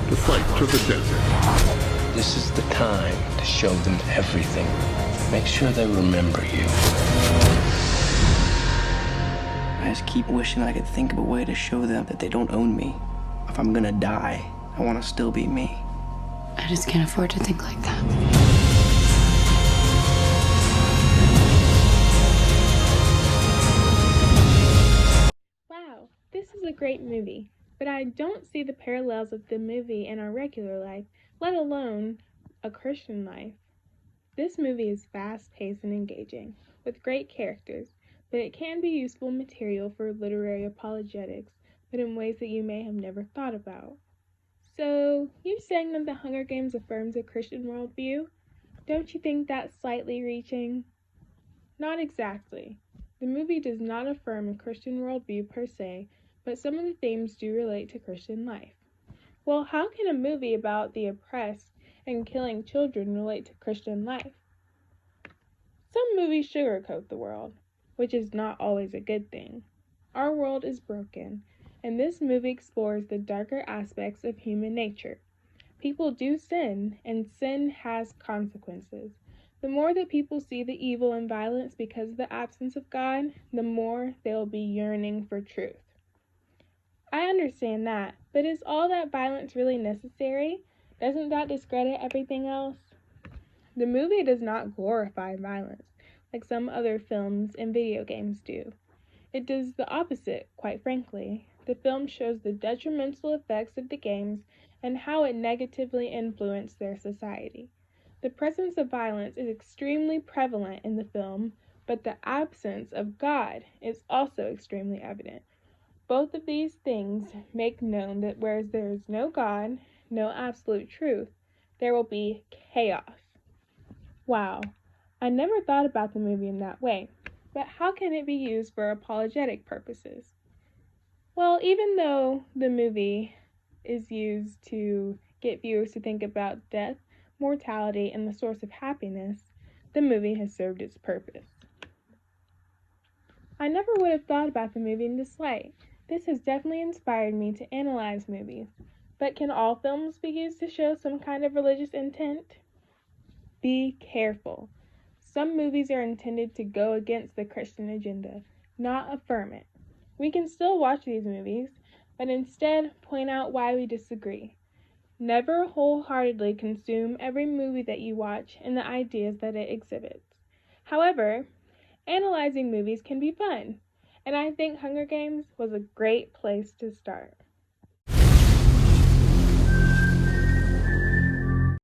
to fight to the desert. This is the time to show them everything. Make sure they remember you. I just keep wishing I could think of a way to show them that they don't own me. If I'm gonna die, I want to still be me. I just can't afford to think like that. Wow, this is a great movie, but I don't see the parallels of the movie in our regular life, let alone a Christian life. This movie is fast-paced and engaging, with great characters, but it can be useful material for literary apologetics, but in ways that you may have never thought about. So, you saying that The Hunger Games affirms a Christian worldview? Don't you think that's slightly reaching? Not exactly. The movie does not affirm a Christian worldview per se, but some of the themes do relate to Christian life. Well, how can a movie about the oppressed and killing children relate to Christian life? Some movies sugarcoat the world, which is not always a good thing. Our world is broken, and this movie explores the darker aspects of human nature. People do sin, and sin has consequences. The more that people see the evil and violence because of the absence of God, the more they'll be yearning for truth. I understand that, but is all that violence really necessary? Doesn't that discredit everything else? The movie does not glorify violence, like some other films and video games do. It does the opposite, quite frankly. The film shows the detrimental effects of the games and how it negatively influenced their society. The presence of violence is extremely prevalent in the film, but the absence of God is also extremely evident. Both of these things make known that whereas there is no God, no absolute truth, there will be chaos. Wow, I never thought about the movie in that way, but how can it be used for apologetic purposes? Well, even though the movie is used to get viewers to think about death, mortality, and the source of happiness, the movie has served its purpose. I never would have thought about the movie in this light. This has definitely inspired me to analyze movies. But can all films be used to show some kind of religious intent? Be careful. Some movies are intended to go against the Christian agenda, not affirm it. We can still watch these movies, but instead point out why we disagree. Never wholeheartedly consume every movie that you watch and the ideas that it exhibits. However, analyzing movies can be fun, and I think Hunger Games was a great place to start.